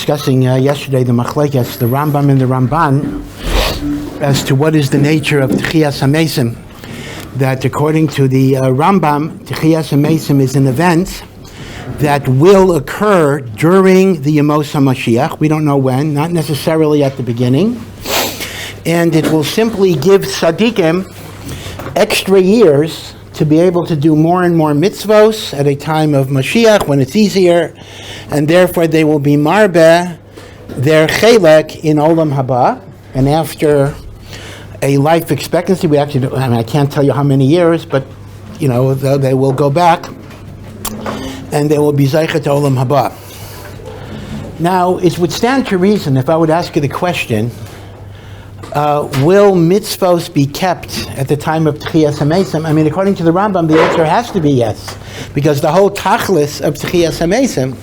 discussing yesterday the Machlekes, the Rambam and the Ramban, as to what is the nature of Techiyas Hameisim. That according to the Rambam, Techiyas Hameisim is an event that will occur during the Yemos HaMashiach. We don't know when, not necessarily at the beginning. And it will simply give tzaddikim extra years to be able to do more and more mitzvos at a time of Mashiach when it's easier, and therefore they will be marbeh their Chelek in Olam HaBa. And after a life expectancy, I can't tell you how many years, but they will go back and they will be Zeichet to Olam HaBa. Now, it would stand to reason if I would ask you the question, will mitzvos be kept at the time of Techiyas Hameisim? I mean, according to the Rambam, the answer has to be yes, because the whole tachlis of Techiyas Hameisim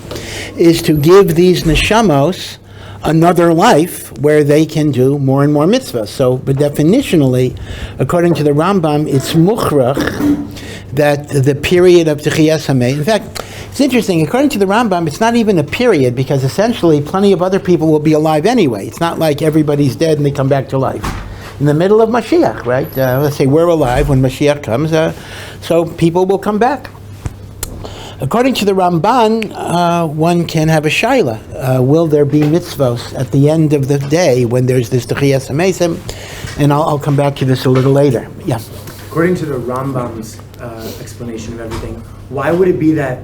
is to give these neshamos another life where they can do more and more mitzvahs. So, but definitionally, according to the Rambam, it's mukhrach that the period of Techiyas Hameisim. In fact, it's interesting. According to the Rambam, it's not even a period, because essentially plenty of other people will be alive anyway. It's not like everybody's dead and they come back to life. In the middle of Mashiach, right? Let's say we're alive when Mashiach comes, so people will come back. According to the Ramban, one can have a shaila. Will there be mitzvos at the end of the day when there's this Techiyas Hameisim? And I'll come back to this a little later. Yeah. According to the Rambam's explanation of everything, why would it be that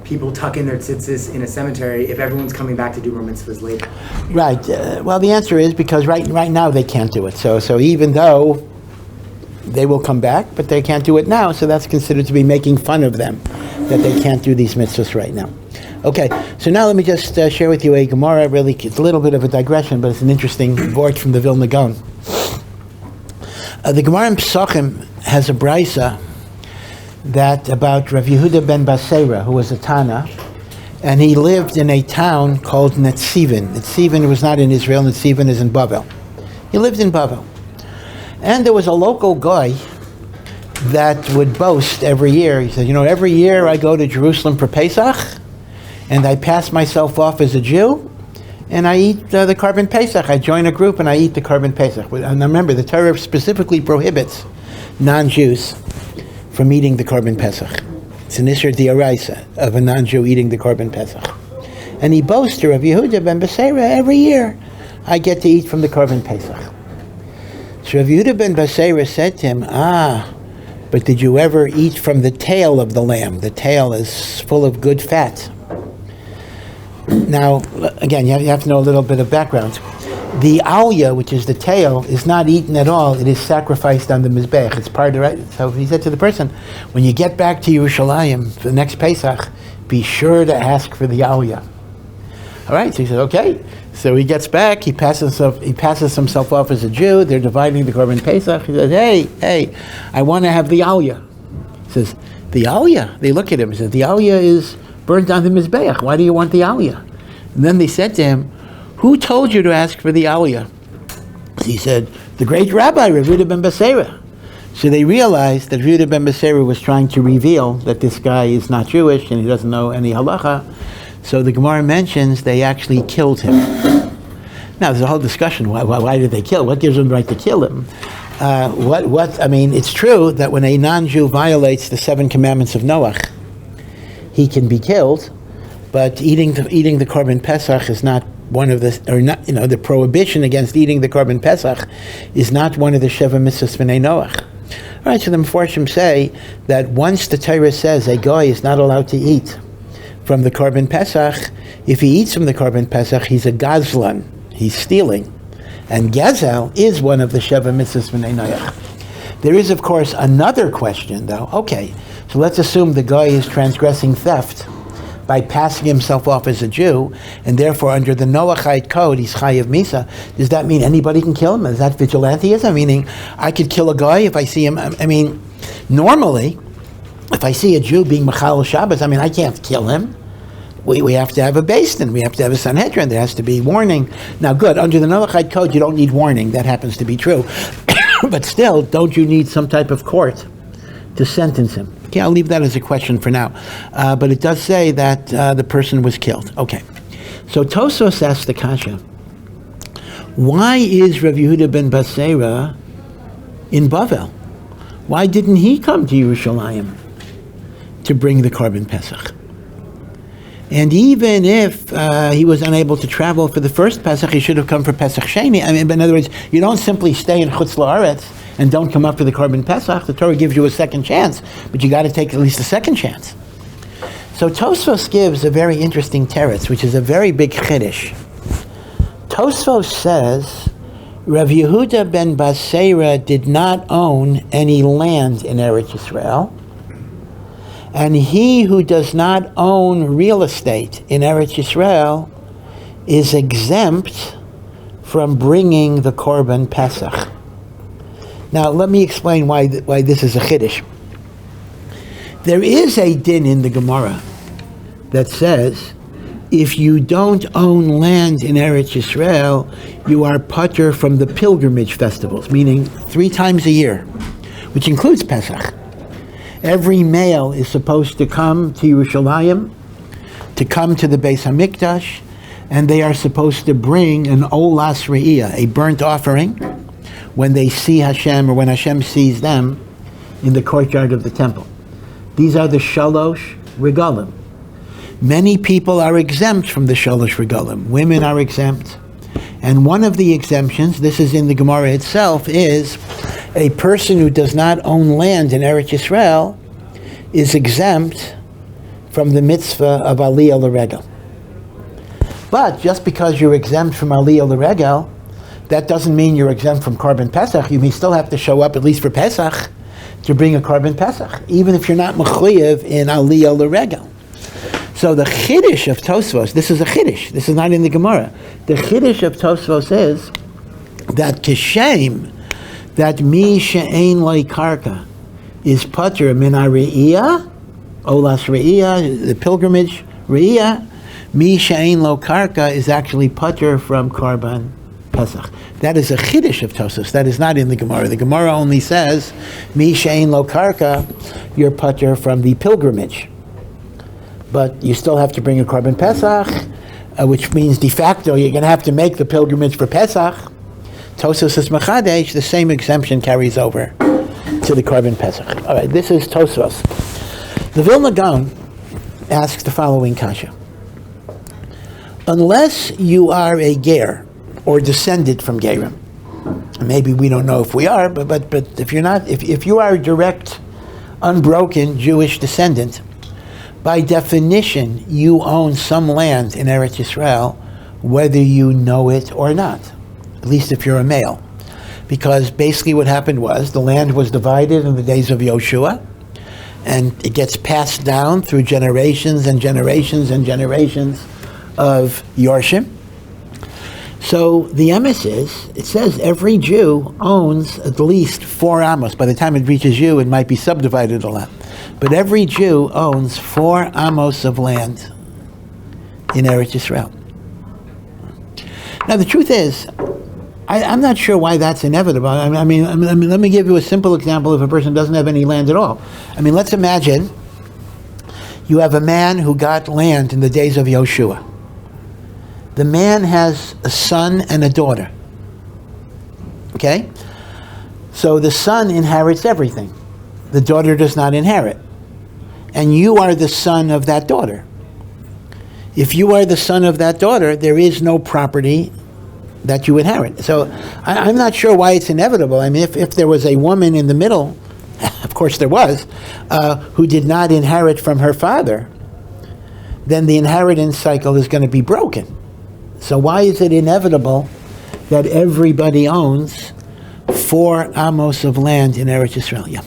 people tuck in their tzitzis in a cemetery if everyone's coming back to do more mitzvahs later? Right. Well, the answer is because right now they can't do it. So even though they will come back, but they can't do it now, so that's considered to be making fun of them, that they can't do these mitzvahs right now. Okay, so now let me just share with you a Gemara. Really, it's a little bit of a digression, but it's an interesting vort from the Vilna Gaon. The Gemara in Pesachim has a brisa that about Rav Yehuda ben Basera, who was a Tana, and he lived in a town called Netzivin. Netzivin was not in Israel. Netzivin is in Bavel. He lived in Bavel. And there was a local guy that would boast every year. He said, every year I go to Jerusalem for Pesach, and I pass myself off as a Jew, and I eat the Korban Pesach. I join a group and I eat the Korban Pesach. And remember, the Torah specifically prohibits non-Jews from eating the Korban Pesach. It's an Isser D'Oraisa of a non-Jew eating the Korban Pesach. And he boasts to Rav Yehuda ben Basera, every year I get to eat from the Korban Pesach. So Rav Yehuda ben Basera said to him, but did you ever eat from the tail of the lamb? The tail is full of good fat. Now, again, you have to know a little bit of background. The alya, which is the tail, is not eaten at all. It is sacrificed on the mizbech. It's part of the right. So he said to the person, when you get back to Yerushalayim for the next Pesach, be sure to ask for the alya. All right, so he said, okay. So he gets back, he passes himself off as a Jew, they're dividing the Korban Pesach. He says, hey, I want to have the alya. He says, the alya? They look at him and says, the alya is burnt on the mizbeach. Why do you want the alya? And then they said to him, who told you to ask for the aliyah? He said, the great rabbi, Rav Yehuda ben Basera. So they realized that Rav Yehuda ben Basera was trying to reveal that this guy is not Jewish and he doesn't know any halacha. So the Gemara mentions they actually killed him. Now there's a whole discussion, why did they kill? What gives them the right to kill him? It's true that when a non-Jew violates the 7 commandments of Noach, he can be killed, but eating the Korban Pesach is not one of the prohibition against eating the Korban Pesach is not one of the Sheva Mitzvahs Bnei Noach. All right, so the Meforshim say that once the Torah says a guy is not allowed to eat from the Korban Pesach, if he eats from the Korban Pesach, he's a gazlan, he's stealing. And Gezel is one of the Sheva Mitzvahs Bnei Noach. There is, of course, another question, though. Okay, so let's assume the guy is transgressing theft by passing himself off as a Jew, and therefore under the Noachite code, he's chayiv misa. Does that mean anybody can kill him? Is that vigilantism? Meaning, I could kill a guy if I see him. Normally, if I see a Jew being machal Shabbos, I can't kill him. We have to have a Beis Din. We have to have a Sanhedrin. There has to be warning. Now, good, under the Noachite code, you don't need warning. That happens to be true. But still, don't you need some type of court to sentence him? Okay, I'll leave that as a question for now. But it does say that the person was killed. Okay. So Tosfos asks the kasha, why is Rav Yehuda ben Basera in Bavel? Why didn't he come to Yerushalayim to bring the Korban Pesach? And even if he was unable to travel for the first Pesach, he should have come for Pesach Sheni. I mean, in other words, you don't simply stay in Chutz La'aretz and don't come up for the Korban Pesach. The Torah gives you a second chance, but you got to take at least a second chance. So Tosfos gives a very interesting teretz, which is a very big chiddush. Tosfos says, Rav Yehuda ben Basera did not own any land in Eretz Yisrael, and he who does not own real estate in Eretz Yisrael is exempt from bringing the Korban Pesach. Now, let me explain why this is a chiddush. There is a din in the Gemara that says, if you don't own land in Eretz Yisrael, you are patur from the pilgrimage festivals, meaning 3 times a year, which includes Pesach. Every male is supposed to come to Yerushalayim, to come to the Beis HaMikdash, and they are supposed to bring an olas re'iyah, a burnt offering, when they see Hashem or when Hashem sees them in the courtyard of the temple. These are the shalosh regalim. Many people are exempt from the shalosh regalim. Women are exempt. And one of the exemptions, this is in the Gemara itself, is a person who does not own land in Eretz Yisrael is exempt from the mitzvah of Aliyah L'Regel. But just because you're exempt from Aliyah L'Regel, that doesn't mean you're exempt from Korban Pesach. You may still have to show up at least for Pesach to bring a Korban Pesach, even if you're not mechuyev in Aliyah L'Regel. So the chiddush of Tosfos, this is a chiddush, this is not in the Gemara. The chiddush of Tosfos is that kishem, that mi she'ein loy karka, is patur min ha-re'iyah, olas re'iyah, the pilgrimage re'iyah. Mi she'ein lo karka is actually patur from Korban Pesach. That is a chiddush of Tosfos. That is not in the Gemara. The Gemara only says, mi she'ein lo karka, you're patur from the pilgrimage. But you still have to bring a Korban Pesach, which means de facto you're going to have to make the pilgrimage for Pesach. Tosfos is Machadesh, the same exemption carries over to the Korban Pesach. All right, this is Tosfos. The Vilna Gaon asks the following kasha. Unless you are a ger, or descended from gerim, maybe we don't know if we are, but if you're not, if you are a direct, unbroken Jewish descendant, by definition, you own some land in Eretz Yisrael, whether you know it or not, at least if you're a male. Because basically what happened was, the land was divided in the days of Yoshua, and it gets passed down through generations and generations and generations of Yorshim. So the emes is, it says every Jew owns at least 4 amos. By the time it reaches you, it might be subdivided a lot. But every Jew owns 4 amos of land in Eretz Yisrael. Now the truth is, I'm not sure why that's inevitable. I mean, let me give you a simple example if a person doesn't have any land at all. I mean, let's imagine you have a man who got land in the days of Yoshua. The man has a son and a daughter. Okay? So the son inherits everything. The daughter does not inherit. And you are the son of that daughter. If you are the son of that daughter, there is no property that you inherit. So I'm not sure why it's inevitable. I mean, if there was a woman in the middle, of course there was, who did not inherit from her father, then the inheritance cycle is going to be broken. So why is it inevitable that everybody owns 4 amos of land in Eretz Yisrael? Yeah.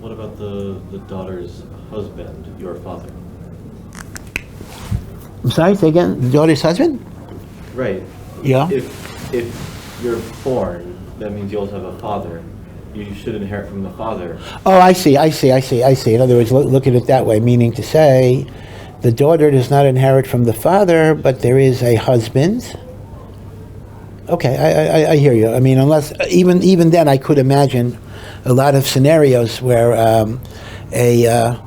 What about the daughter's husband, your father? I'm sorry, say again? The daughter's husband? Right. Yeah. If you're born, that means you also have a father. You should inherit from the father. Oh, I see. In other words, look at it that way, meaning to say, the daughter does not inherit from the father, but there is a husband. Okay, I hear you. I mean, unless, even then I could imagine a lot of scenarios where a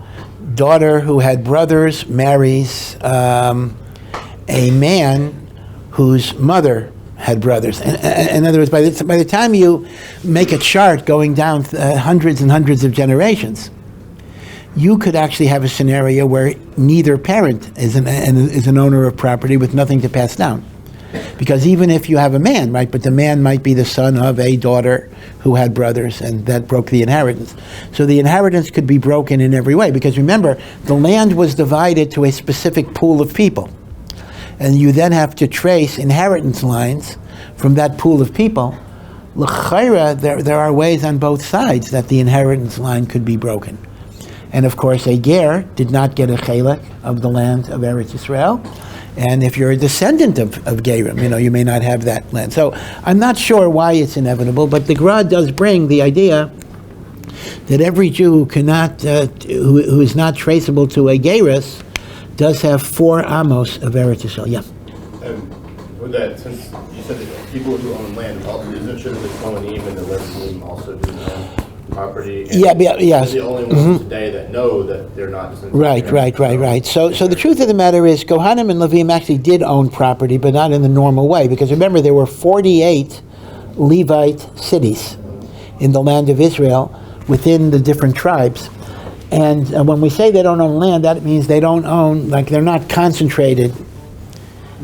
daughter who had brothers marries a man whose mother had brothers. In other words, by the time you make a chart going down hundreds and hundreds of generations, you could actually have a scenario where neither parent is an owner of property with nothing to pass down. Because even if you have a man, right, but the man might be the son of a daughter who had brothers, and that broke the inheritance. So the inheritance could be broken in every way, because remember, the land was divided to a specific pool of people. And you then have to trace inheritance lines from that pool of people. L'chaira, there are ways on both sides that the inheritance line could be broken. And of course, a ger did not get a chelek of the land of Eretz Yisrael. And if you're a descendant of gerim, you may not have that land. So I'm not sure why it's inevitable, but the Gemara does bring the idea that every Jew who cannot, who is not traceable to a gerus, does have 4 amos of Eretz Yisrael. Yeah. With that, since you said that people who own land, isn't it true that the Kohanim and the Leviim also do own property? And yes. They're the only ones today that know that they're not descendants. Right. So the truth of the matter is, Kohanim and Leviim actually did own property, but not in the normal way. Because remember, there were 48 Levite cities in the land of Israel within the different tribes. And when we say they don't own land, that means they don't own, like they're not concentrated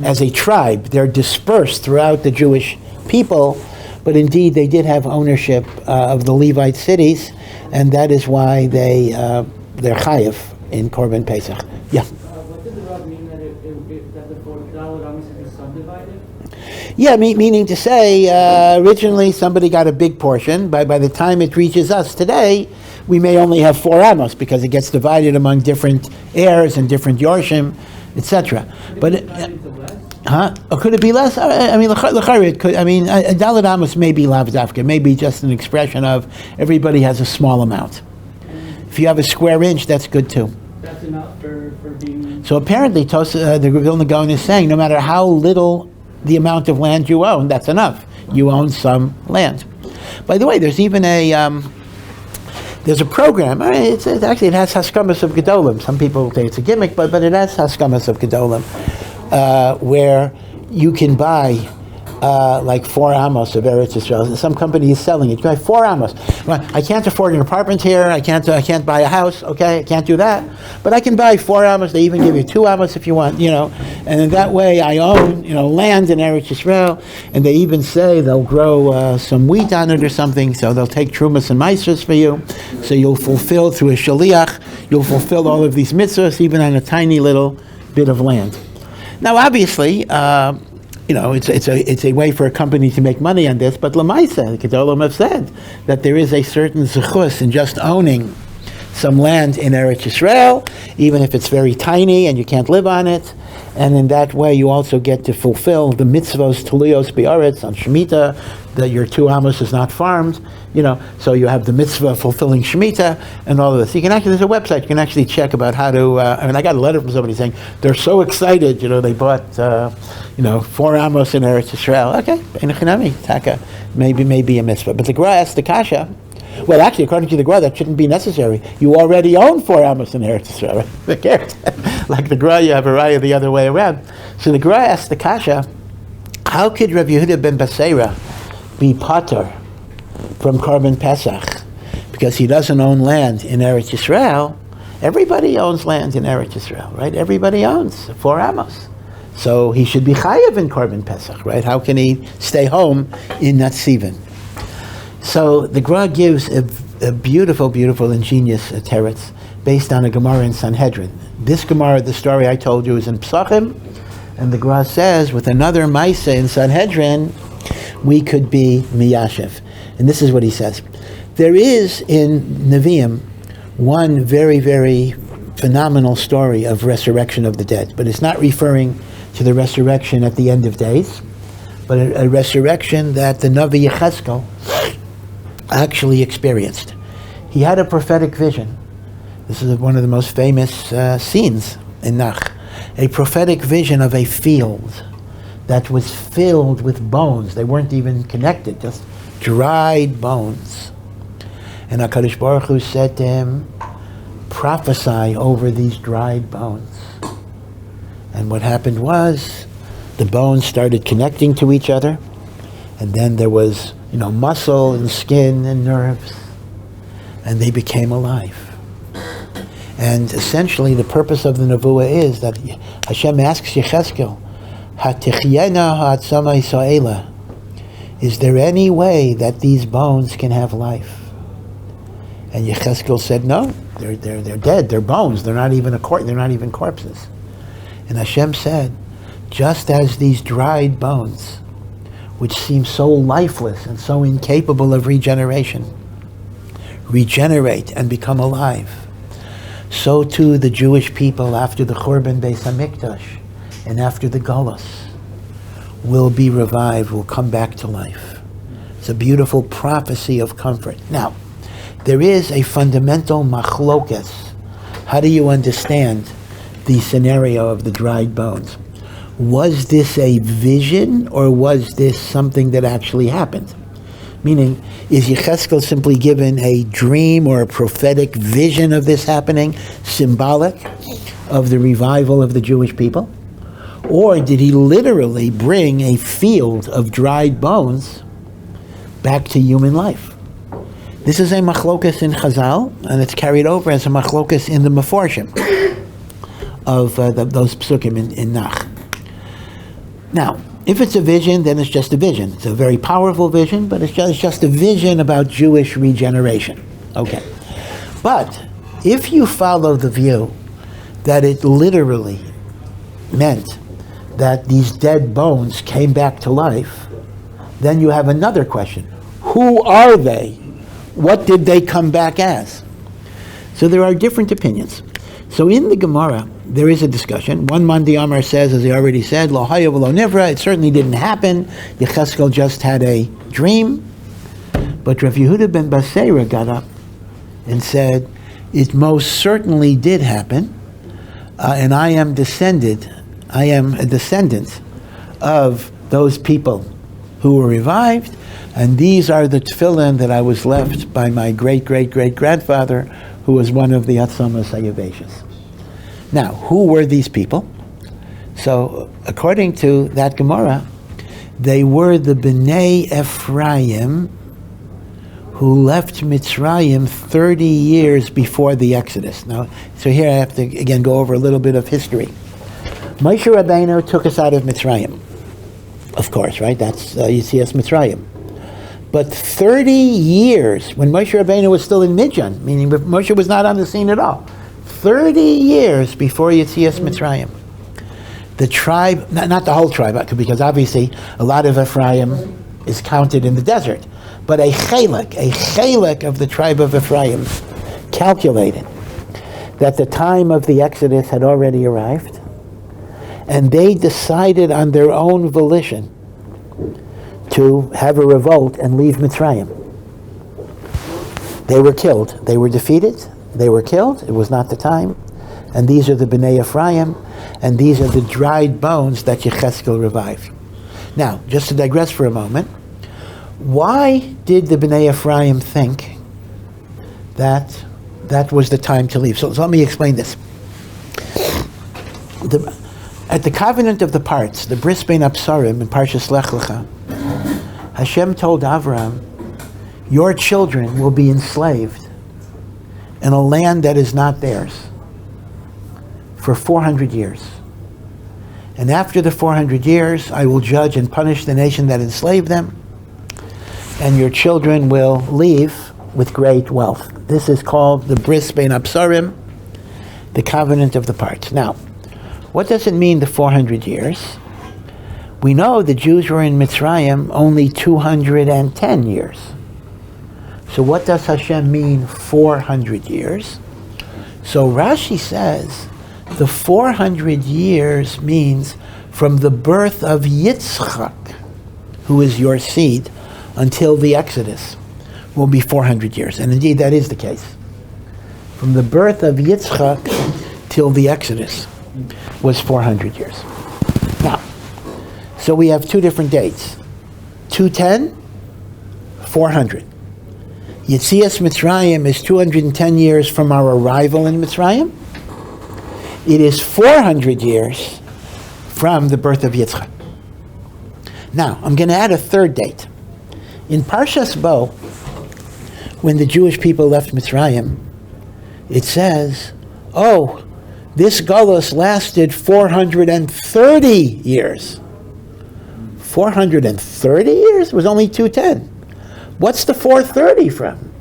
as a tribe. They're dispersed throughout the Jewish people, but indeed they did have ownership of the Levite cities, and that is why they're chayiv in Korban Pesach. Yeah. What did the Rav mean that the 4 Amos would be subdivided? Yeah, meaning to say, originally somebody got a big portion. By the time it reaches us today, we may only have 4 amos because it gets divided among different heirs and different yorshim, etc. But or could it be less? I mean, it could. I mean, Dalet amos may be lav dafka, maybe just an expression of everybody has a small amount. If you have a square inch, that's good too. That's enough for being... So apparently, the Vilna Gaon is saying, no matter how little the amount of land you own, that's enough. You own some land. By the way, there's even there's a program. It has haskamas of gedolim. Some people say it's a gimmick, but it has haskamas of gedolim, where you can buy like 4 amos of Eretz Yisrael. Some company is selling it. You buy 4 amos. I can't afford an apartment here. I can't buy a house. Okay, I can't do that. But I can buy 4 amos. They even give you 2 amos if you want. And in that way, I own land in Eretz Yisrael. And they even say they'll grow some wheat on it or something. So they'll take trumas and maestros for you. So you'll fulfill through a shaliach. You'll fulfill all of these mitzvahs even on a tiny little bit of land. Now, obviously. It's a way for a company to make money on this, but Lamaisa, the Gedolim have said that there is a certain zechus in just owning some land in Eretz Yisrael, even if it's very tiny and you can't live on it, and in that way you also get to fulfill the mitzvos tuliyos bi'aretz on Shemitah, that your 2 amos is not farmed, so you have the mitzvah of fulfilling Shemitah and all of this. You can actually, there's a website, you can actually check about how to, I got a letter from somebody saying they're so excited, they bought, 4 amos in Eretz Yisrael. Okay, Einachinami, Taka, maybe a mitzvah. But the Gemara asked the Kasha, well, actually, according to the Gemara, that shouldn't be necessary. You already own 4 amos in Eretz Yisrael. Right? Like the Gemara, you have a raya the other way around. So the Gemara asked the Kasha, how could Rav Yehuda ben Basera be pater from Korban Pesach? Because he doesn't own land in Eretz Yisrael. Everybody owns land in Eretz Yisrael, right? Everybody owns 4 amos. So he should be chayav in Korban Pesach, right? How can he stay home in that Sivan? So the Gemara gives a beautiful, beautiful, ingenious teretz based on a Gemara in Sanhedrin. This Gemara, the story I told you, is in Psachim, and the Gemara says, with another Maisa in Sanhedrin, we could be miyashiv. And this is what he says. There is in Nevi'im one very, very phenomenal story of resurrection of the dead, but it's not referring to the resurrection at the end of days, but a resurrection that the Navi Yechezkel actually experienced. He had a prophetic vision. This is one of the most famous scenes in Nach. A prophetic vision of a field that was filled with bones. They weren't even connected, just dried bones. And HaKadosh Baruch Hu said to him, prophesy over these dried bones. And what happened was the bones started connecting to each other, and then there was, muscle and skin and nerves, and they became alive. And essentially the purpose of the Nevuah is that Hashem asks Yecheskel, "Hatechyena ha'atzama Yisraela," is there any way that these bones can have life? And Yecheskel said, no, they're dead, they're bones, they're not even they're not even corpses. And Hashem said, just as these dried bones, which seem so lifeless and so incapable of regeneration, regenerate and become alive, so too the Jewish people after the Churban Beis HaMikdash and after the Golus will be revived, will come back to life. It's a beautiful prophecy of comfort. Now, there is a fundamental machlokas. How do you understand the scenario of the dried bones? Was this a vision or was this something that actually happened? Meaning, is Yecheskel simply given a dream or a prophetic vision of this happening, symbolic of the revival of the Jewish people? Or did he literally bring a field of dried bones back to human life? This is a machlokas in Chazal, and it's carried over as a machlokas in the Meforshim of those psukim in Nach. Now, if it's a vision, then it's just a vision. It's a very powerful vision, but it's just a vision about Jewish regeneration. Okay. But if you follow the view that it literally meant that these dead bones came back to life, then you have another question. Who are they? What did they come back as? So there are different opinions. So in the Gemara, there is a discussion. One Mandi Amar says, as I already said, Lo haya v'lo nivra, it certainly didn't happen. Yecheskel just had a dream. But Rav Yehuda ben Basera got up and said, it most certainly did happen, and I am a descendant of those people who were revived, and these are the tefillin that I was left by my great-great-great-grandfather, who was one of the Atzamas HaYaveshis. Now, who were these people? So, according to that Gemara, they were the Bnei Ephraim who left Mitzrayim 30 years before the Exodus. Now, so here I have to, again, go over a little bit of history. Moshe Rabbeinu took us out of Mitzrayim. Of course, right? That's Yetzias Mitzrayim. But 30 years, when Moshe Rabbeinu was still in Midjan, meaning Moshe was not on the scene at all, 30 years before Yetzias Mitzrayim, the tribe, not the whole tribe, because obviously a lot of Ephraim is counted in the desert, but a Chelek of the tribe of Ephraim calculated that the time of the Exodus had already arrived, and they decided on their own volition to have a revolt and leave Mitzrayim. They were killed. They were defeated. They were killed. It was not the time. And these are the Bnei Ephraim, and these are the dried bones that Yecheskel revived. Now, just to digress for a moment, why did the Bnei Ephraim think that that was the time to leave? So let me explain this. At the covenant of the parts, the Bris Bein Absarim in Parshas Lech Lecha, Hashem told Avram, your children will be enslaved in a land that is not theirs for 400 years. And after the 400 years, I will judge and punish the nation that enslaved them, and your children will leave with great wealth. This is called the Bris Bein Absarim, the covenant of the parts. Now, what does it mean, the 400 years? We know the Jews were in Mitzrayim only 210 years. So what does Hashem mean, 400 years? So Rashi says the 400 years means from the birth of Yitzchak, who is your seed, until the Exodus will be 400 years. And indeed that is the case. From the birth of Yitzchak till the Exodus was 400 years. Now, so we have two different dates. 210, 400. Yetzias Mitzrayim is 210 years from our arrival in Mitzrayim. It is 400 years from the birth of Yitzchak. Now, I'm going to add a third date. In Parshas Bo, when the Jewish people left Mitzrayim, it says, oh, this Galus lasted 430 years. 430 years? It was only 210. What's the 430 from?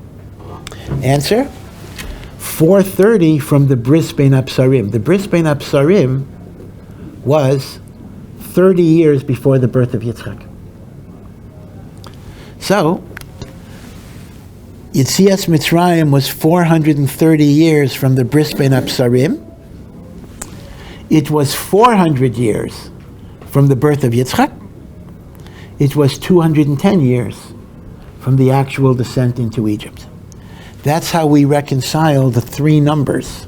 Answer, 430 from the Bris Bein Absarim. The Bris Bein Absarim was 30 years before the birth of Yitzchak. So, Yetzias Mitzrayim was 430 years from the Bris Bein Absarim. It was 400 years from the birth of Yitzchak. It was 210 years from the actual descent into Egypt. That's how we reconcile the three numbers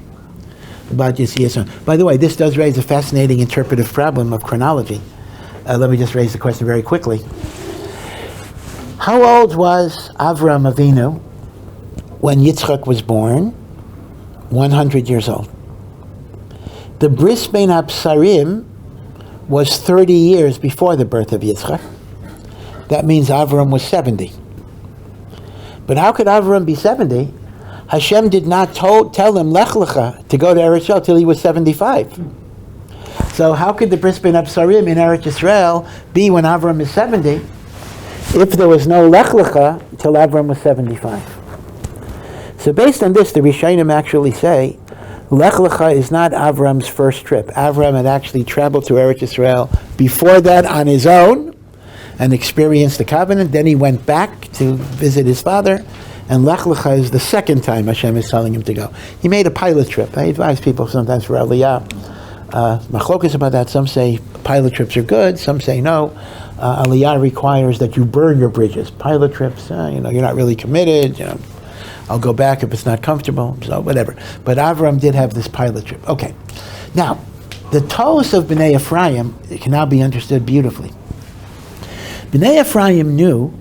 about Yetzias. By the way, this does raise a fascinating interpretive problem of chronology. Let me just raise the question very quickly. How old was Avram Avinu when Yitzchak was born? 100 years old. The Bris Bein Absarim was 30 years before the birth of Yitzchak. That means Avram was 70. But how could Avram be 70? Hashem did not tell him Lech Lecha to go to Eretz Yisrael till he was 75. So how could the Bris Bein Absarim in Eretz Yisrael be when Avram is 70 if there was no Lech Lecha till Avram was 75? So based on this, the Rishonim actually say Lech Lecha is not Avram's first trip. Avram had actually traveled to Eretz Yisrael before that on his own and experienced the covenant. Then he went back to visit his father, and Lech Lecha is the second time Hashem is telling him to go. He made a pilot trip. I advise people sometimes for Aliyah. Machlokas about that. Some say pilot trips are good. Some say no. Aliyah requires that you burn your bridges. Pilot trips, you're not really committed. I'll go back if it's not comfortable. So whatever. But Avram did have this pilot trip. Okay. Now, the Toos of Bnei Ephraim can now be understood beautifully. Bnei Ephraim knew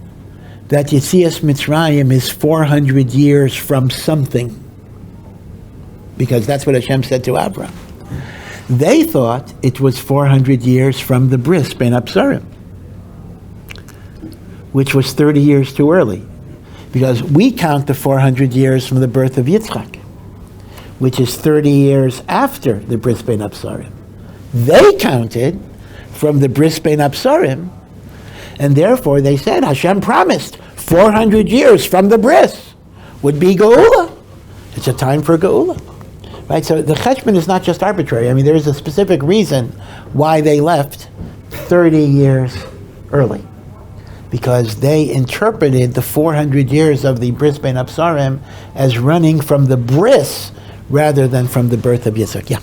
that Yetzias Mitzrayim is 400 years from something, because that's what Hashem said to Avram. They thought it was 400 years from the Bris Bein Absarim, which was 30 years too early, because we count the 400 years from the birth of Yitzchak, which is 30 years after the Bris Bein Absarim. They counted from the Bris Bein Absarim, and therefore they said Hashem promised 400 years from the Bris would be Geula. It's a time for Geula. Right? So the cheshbon is not just arbitrary. I mean, there is a specific reason why they left 30 years early. Because they interpreted the 400 years of the Bris Bein Absarim as running from the Bris rather than from the birth of Yitzchak. Yeah?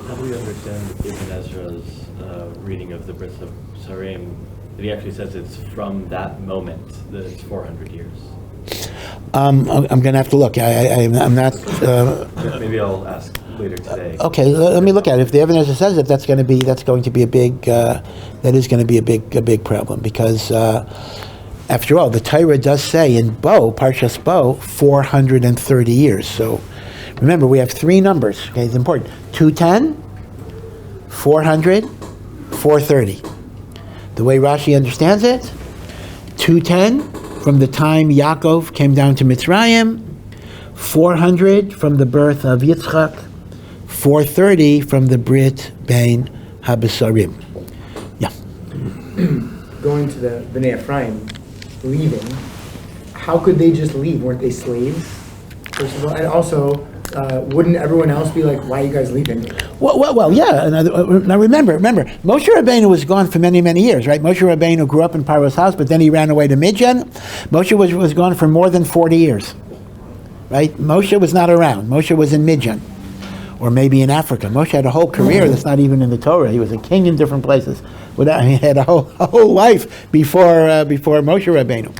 How do we understand Ibn Ezra's reading of the Bris Absarim, that he actually says it's from that moment that it's 400 years? I'm going to have to look. I'm not... Maybe I'll ask later today. Okay, let me look at it. If the evidence says it, that's going to be a big. That is going to be a big problem, because after all, the Torah does say in Parshas Bo, 430 years. So remember, we have three numbers. Okay, it's important: 210, 400, 430. The way Rashi understands it, 210 from the time Yaakov came down to Mitzrayim, 400 from the birth of Yitzchak, 430 from the Brit Bein Habesarim. Yeah. Going to the Bnei Ephraim, leaving, how could they just leave? Weren't they slaves, first of all? And also, wouldn't everyone else be like, why are you guys leaving? Well, yeah. Now remember, Moshe Rabbeinu was gone for many, many years, right? Moshe Rabbeinu grew up in Paro's house, but then he ran away to Midian. Moshe was gone for more than 40 years, right? Moshe was not around. Moshe was in Midian, or maybe in Africa. Moshe had a whole career that's not even in the Torah. He was a king in different places. He had a whole life before Moshe Rabbeinu.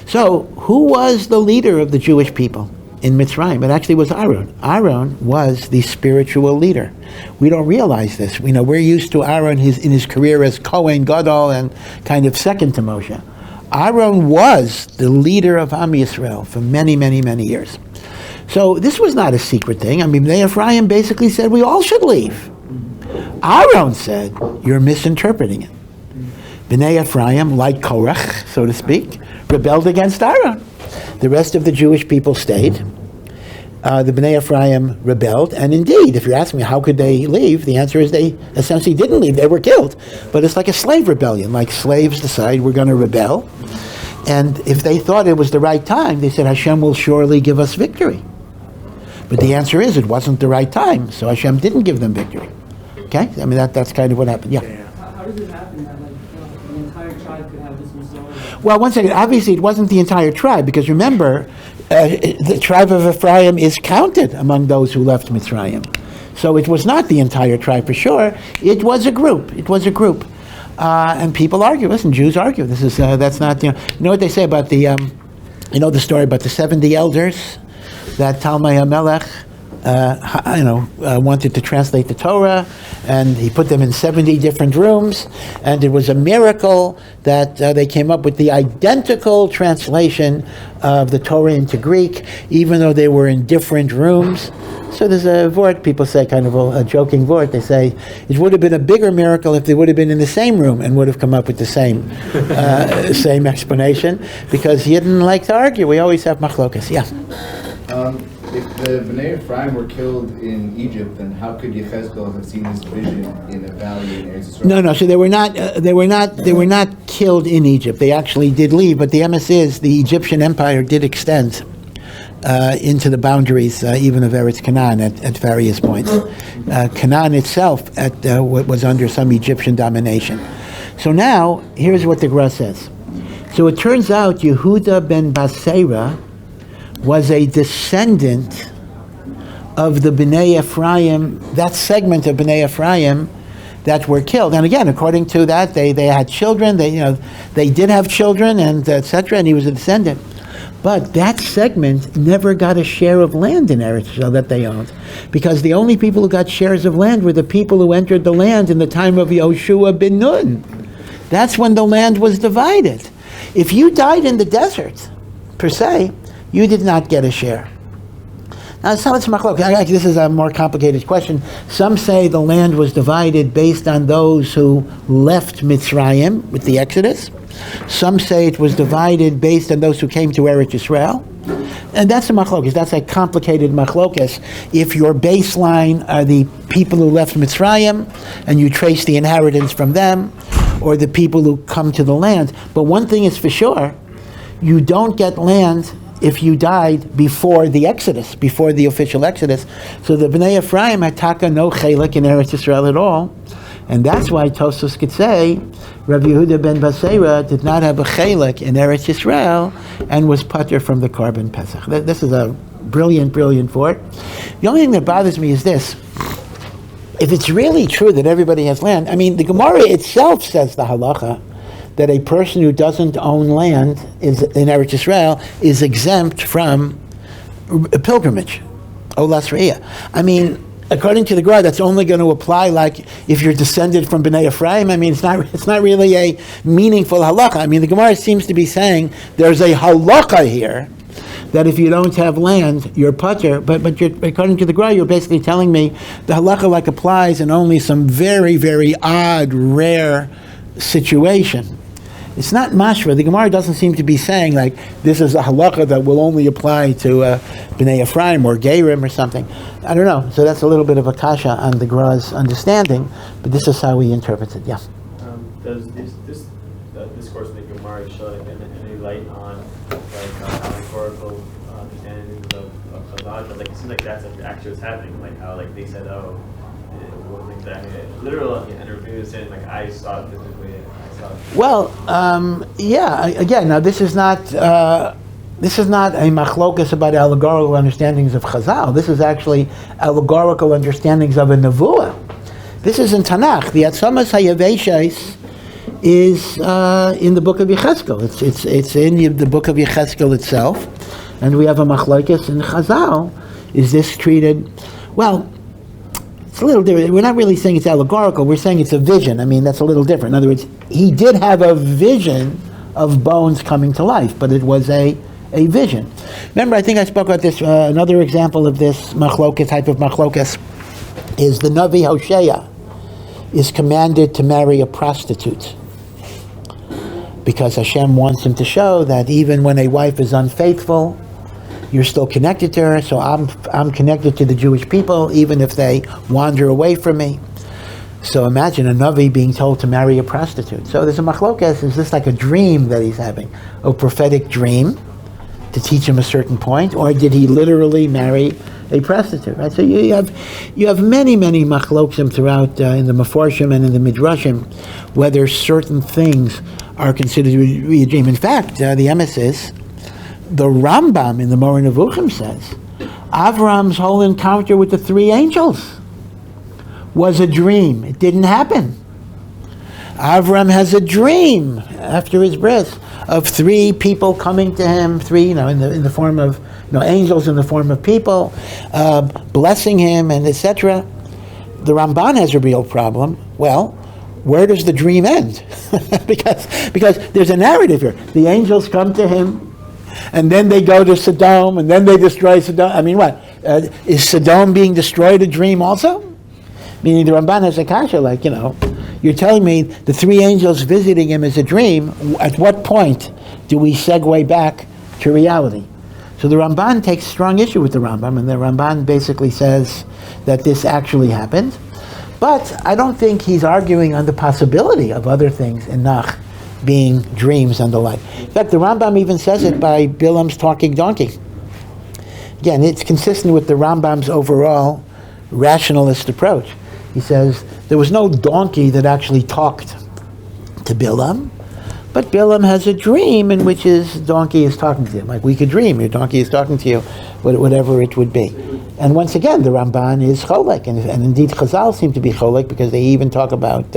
So, who was the leader of the Jewish people in Mitzrayim? It actually was Aaron. Aaron was the spiritual leader. We don't realize this. We're used to Aaron in his career as Kohen Gadol and kind of second to Moshe. Aaron was the leader of Am Yisrael for many, many, many years. So this was not a secret thing. I mean, Bnei Ephraim basically said we all should leave. Aaron said, you're misinterpreting it. Bnei Ephraim, like Korach, so to speak, rebelled against Aaron. The rest of the Jewish people stayed. The Bnei Ephraim rebelled, and indeed, if you're asking me how could they leave, the answer is they essentially didn't leave, they were killed. But it's like a slave rebellion, like slaves decide we're going to rebel, and if they thought it was the right time, they said Hashem will surely give us victory. But the answer is it wasn't the right time, so Hashem didn't give them victory. Okay? I mean, that's kind of what happened, yeah. How does it happen that the entire tribe could have this result? Well, one second, obviously it wasn't the entire tribe, because remember, the tribe of Ephraim is counted among those who left Mitzrayim. So it was not the entire tribe for sure. It was a group. And people argue. Listen, Jews argue. That's not, you know what they say about the, the story about the 70 elders that Talmai HaMelech, wanted to translate the Torah, and he put them in 70 different rooms, and it was a miracle that they came up with the identical translation of the Torah into Greek, even though they were in different rooms. So there's a vort, people say, kind of a joking vort, they say, it would have been a bigger miracle if they would have been in the same room and would have come up with the same same explanation, because he didn't like to argue. We always have machlokas. Yeah. If the Bnei Ephraim were killed in Egypt, then how could Yechezkel have seen this vision in a valley in Eretz Yisrael? No. So they were not killed in Egypt. They actually did leave, but the MS is the Egyptian Empire did extend into the boundaries even of Eretz Canaan at various points. Canaan itself was under some Egyptian domination. So now here's what the Gemara says. So it turns out Yehuda ben Basera was a descendant of the Bnei Ephraim, that segment of Bnei Ephraim that were killed. And again, according to that, they had children. They did have children, and etc. And he was a descendant. But that segment never got a share of land in Eretz Yisrael that they owned, because the only people who got shares of land were the people who entered the land in the time of Yoshua ben Nun. That's when the land was divided. If you died in the desert, per se, you did not get a share. Now, it's machlok. This is a more complicated question. Some say the land was divided based on those who left Mitzrayim with the Exodus. Some say it was divided based on those who came to Eretz Yisrael. And that's a machlokas. That's a complicated machlokas. If your baseline are the people who left Mitzrayim and you trace the inheritance from them, or the people who come to the land. But one thing is for sure, you don't get land if you died before the Exodus, before the official Exodus. So the Bnei Ephraim had taka no Chelek in Eretz Yisrael at all. And that's why Tosfos could say Rabbi Yehuda ben Basera did not have a Chelek in Eretz Yisrael and was patur from the Korban Pesach. This is a brilliant fort. The only thing that bothers me is this. If it's really true that everybody has land, I mean, the Gemara itself says the halacha that a person who doesn't own land in Eretz Yisrael is exempt from a pilgrimage, olas re'iyah. I mean, according to the Gemara, that's only going to apply like if you're descended from Bnei Ephraim. I mean, it's not really a meaningful halacha. I mean, the Gemara seems to be saying there's a halacha here that if you don't have land, you're patur. But you're, according to the Gemara, you're basically telling me the halacha like applies in only some very, very odd, rare situation. It's not mashra. The Gemara doesn't seem to be saying like this is a halacha that will only apply to Bnei Ephraim or Gerim or something. I don't know. So that's a little bit of a kasha on the Gemara's understanding, but this is how we interpret it. Yeah. Does this discourse in the Gemara shed any light on like allegorical understandings of Chazal? Like it seems like that's actually what's happening. Like how like they said, oh, it wasn't exactly literal, and Rabbi was saying like I saw it physically. Well, yeah. Again, now this is not a machlokas about allegorical understandings of Chazal. This is actually allegorical understandings of a nevuah. This is in Tanakh. The Atzamas Hayaveshes is in the book of Yechezkel. It's in the book of Yechezkel itself, and we have a machlokas in Chazal. Is this treated? Well, it's a little different. We're not really saying it's allegorical. We're saying it's a vision. I mean, that's a little different. In other words, he did have a vision of bones coming to life, but it was a vision. Remember, I think I spoke about this. Another example of this machlokas, type of machlokas, is the Navi Hosea. is commanded to marry a prostitute, because Hashem wants him to show that even when a wife is unfaithful, you're still connected to her. So I'm connected to the Jewish people, even if they wander away from me. So imagine a Navi being told to marry a prostitute. So there's a machlokas. Is this like a dream that he's having, a prophetic dream to teach him a certain point, or did he literally marry a prostitute? Right. So you have many machlokim throughout in the Mefarshim and in the Midrashim, whether certain things are considered to be a dream. In fact, the emes is the Rambam in the Moreh Nevuchim says Avram's whole encounter with the three angels was a dream. It didn't happen. Avram has a dream after his birth of three people coming to him, three, in the form of, angels in the form of people, blessing him and etc. The Ramban has a real problem. Well, where does the dream end? because there's a narrative here. The angels come to him, and then they go to Sodom, and then they destroy Sodom. I mean, what? Is Sodom being destroyed a dream also? Meaning the Ramban has a kasha, you're telling me the three angels visiting him is a dream. At what point do we segue back to reality? So the Ramban takes strong issue with the Rambam, and the Ramban basically says that this actually happened. But I don't think he's arguing on the possibility of other things in Nach being dreams and the like. In fact, the Rambam even says it by Bilam's talking donkey. Again, it's consistent with the Rambam's overall rationalist approach. He says there was no donkey that actually talked to Bilam, but Bilam has a dream in which his donkey is talking to him. Like we could dream, your donkey is talking to you, whatever it would be. And once again, the Ramban is Chelek, and indeed Chazal seem to be Chelek, because they even talk about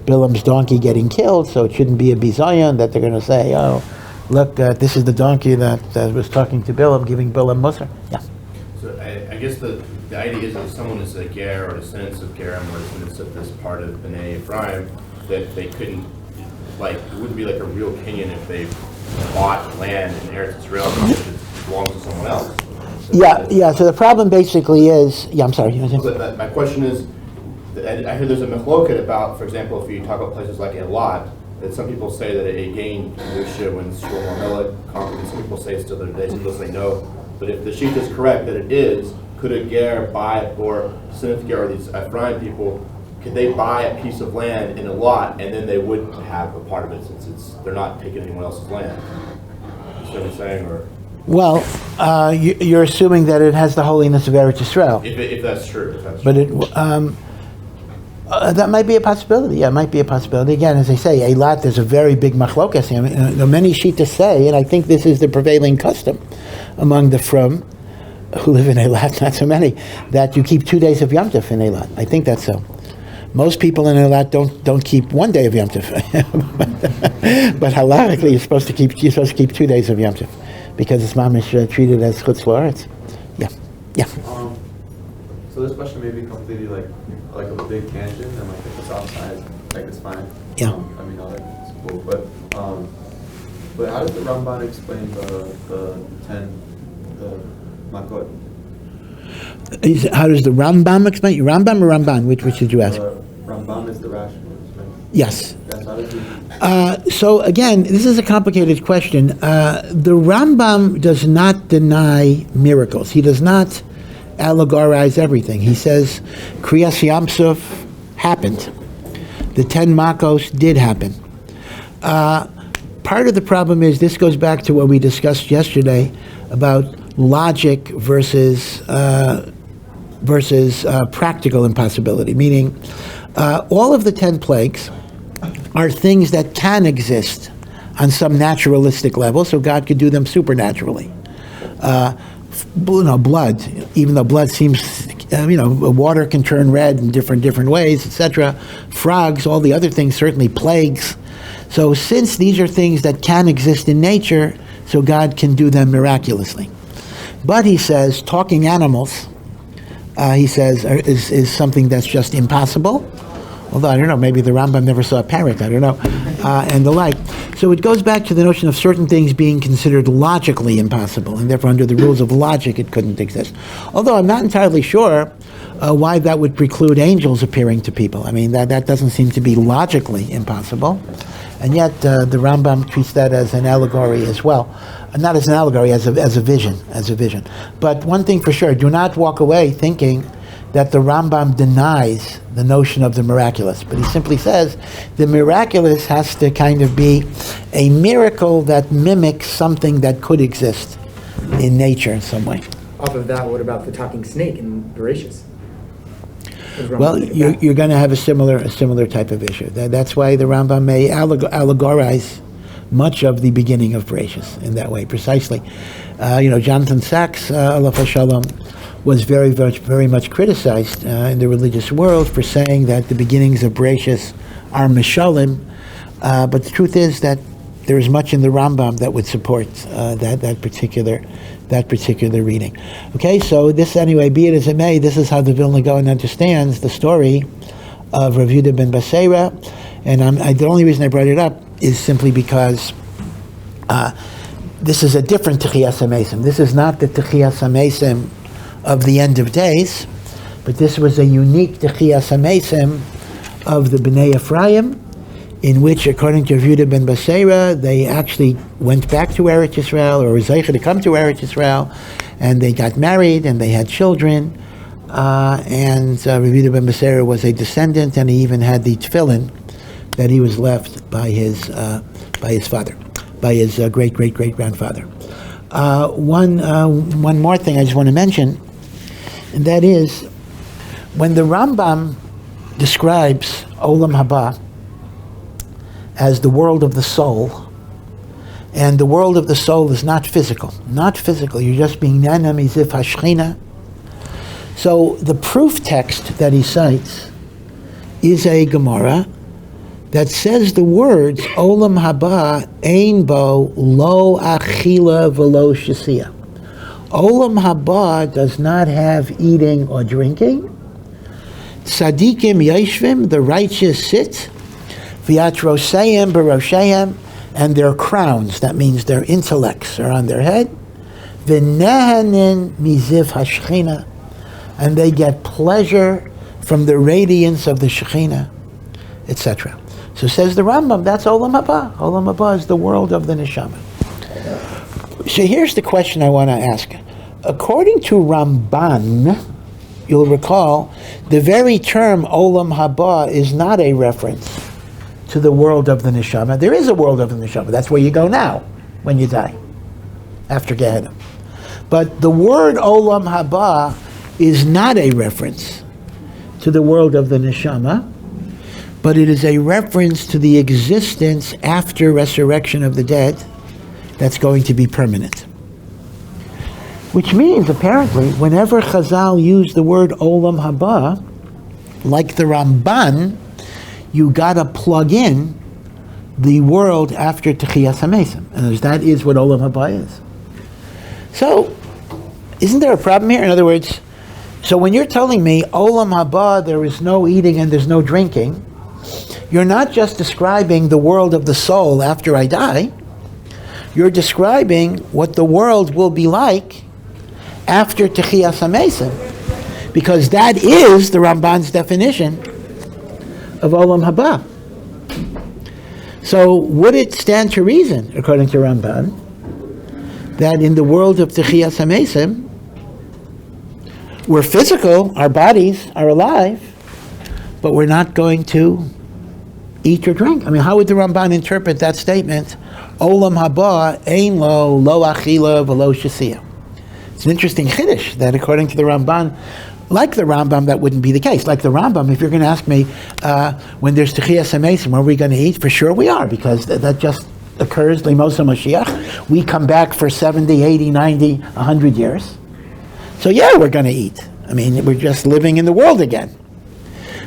Bilam's donkey getting killed, so it shouldn't be a bizayon that they're going to say, oh, look, this is the donkey that was talking to Bilam, giving Bilam Musar. Yeah. So I guess the idea is that if someone is a ger or descendants of Gerim or descendants of this part of Bnei Ephraim, that they couldn't, it wouldn't be like a real Kenyan if they bought land in Eretz Israel because it belongs to someone else. So So the problem basically is, I'm sorry. My question is, I hear there's a machloket about, for example, if you talk about places like Eilat, that some people say that it gained Kedusha when Shlomo Melech conquered, and some people say still that some people say no. But if the sheet is correct that it is, could a ger buy, or Sinith ger, or these Ephraim people, could they buy a piece of land in a lot and then they would have a part of it since they're not taking anyone else's land? You see what I'm saying? Or you're assuming that it has the holiness of Eretz Yisrael. If that's true. That might be a possibility. Yeah, it might be a possibility. Again, as I say, Eilat, there's a very big machlokas. There are many shittas say, and I think this is the prevailing custom among the Frum who live in Eilat, not so many, that you keep 2 days of Yom Tov in Eilat. I think that's so. Most people in Eilat don't keep 1 day of Yom Tov, but halachically you're supposed to keep 2 days of Yom Tov, because it's mamish treated as chutz la'aretz. Yeah. So this question may be completely like a big tangent, and if it's outside, it's fine. Yeah. It's cool. But how does the Ramban explain the 10 makot? How does the Rambam explain? Rambam or Ramban? Which did you ask? Rambam is the rationalist, right? Yes. That's how does he... So again, this is a complicated question. The Rambam does not deny miracles. He does not allegorize everything. He says Kriyas Yam Suf happened. The 10 makos did happen. Part of the problem is, this goes back to what we discussed yesterday about logic versus practical impossibility, meaning all of the 10 plagues are things that can exist on some naturalistic level, so God could do them supernaturally. Blood, even though blood seems, water can turn red in different ways, etc. Frogs, all the other things, certainly plagues. So since these are things that can exist in nature, so God can do them miraculously. But he says, talking animals, is something that's just impossible. Although, I don't know, maybe the Rambam never saw a parrot, I don't know, and the like. So it goes back to the notion of certain things being considered logically impossible, and therefore under the rules of logic it couldn't exist. Although I'm not entirely sure why that would preclude angels appearing to people. I mean, that doesn't seem to be logically impossible. And yet, the Rambam treats that as an allegory as well. Not as an allegory, as a vision. But one thing for sure, do not walk away thinking that the Rambam denies the notion of the miraculous. But he simply says the miraculous has to kind of be a miracle that mimics something that could exist in nature in some way. Off of that, what about the talking snake in Bereshit? Well, you're going to have a similar type of issue. That's why the Rambam may allegorize much of the beginning of Bereshit in that way, precisely. Jonathan Sachs, Alav Hashalom, was very much criticized in the religious world for saying that the beginnings of Bereshit are Mishalim, but the truth is that there is much in the Rambam that would support that particular reading. Okay, so this anyway, be it as it may, this is how the Vilna Gaon understands the story of Rav Yehuda ben Basera, and the only reason I brought it up is simply because this is a different Techiyas Hameisim. This is not the Techiyas Hameisim of the end of days, but this was a unique Techiyas Hameisim of the Bnei Ephraim, in which, according to Rav Yehuda ben Basera, they actually went back to Eretz Yisrael, or were zeicha to come to Eretz Yisrael, and they got married, and they had children, and Rav Yehuda ben Basera was a descendant, and he even had the tefillin that he was left by his father, by his great-great-great-grandfather. One more thing I just want to mention, and that is, when the Rambam describes Olam HaBa as the world of the soul, and the world of the soul is not physical. You're just being nana mizif hashchina. So the proof text that he cites is a Gemara that says the words Olam HaBa ein bo lo achila velo shasiya. Olam HaBa does not have eating or drinking. Tzadikim yeshvim, the righteous sit. V'yat roseim b'rosheim, and their crowns, that means their intellects, are on their head. V'nehanin miziv hashchina, and they get pleasure from the radiance of the Shekhinah, etc. So says the Rambam, that's Olam HaBa. Olam HaBa is the world of the neshama. So here's the question I want to ask. According to Ramban, you'll recall, the very term Olam HaBa is not a reference to the world of the neshama. There is a world of the neshama. That's where you go now, when you die, after Gehenna. But the word Olam HaBa is not a reference to the world of the neshama, but it is a reference to the existence after resurrection of the dead that's going to be permanent. Which means, apparently, whenever Chazal use the word Olam HaBa, like the Ramban, you gotta plug in the world after Techiyas Hameisim. And that is what Olam HaBa is. So, isn't there a problem here? In other words, so when you're telling me Olam HaBa, there is no eating and there's no drinking, you're not just describing the world of the soul after I die, you're describing what the world will be like after Techiyas Hameisim, because that is the Ramban's definition of Olam HaBa. So would it stand to reason, according to Rambam, that in the world of Techiyas Hameisim, we're physical, our bodies are alive, but we're not going to eat or drink? I mean, how would the Ramban interpret that statement? Olam HaBa ein lo achila v'lo shasiya. It's an interesting chiddush that, according to the Ramban, like the Rambam, that wouldn't be the case. Like the Rambam, if you're going to ask me, when there's Techiyas Hameisim, are we going to eat? For sure we are, because that just occurs, Limosa Mashiach. We come back for 70, 80, 90, 100 years. So yeah, we're going to eat. I mean, we're just living in the world again.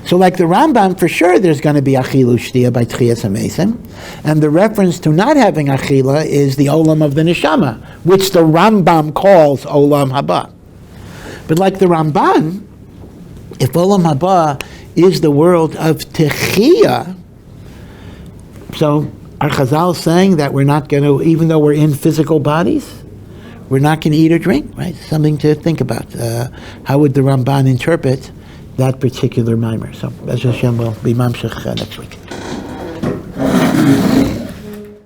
So like the Rambam, for sure there's going to be Achilu Shtiya by Techiyas Hameisim. And the reference to not having Achila is the Olam of the Neshama, which the Rambam calls Olam HaBa. But like the Ramban, if Olam HaBa is the world of Techiyah, so are Chazal saying that we're not going to, even though we're in physical bodies, we're not going to eat or drink, right? Something to think about. How would the Ramban interpret that particular mimer. So, Bez Hashem will be mamshech next week.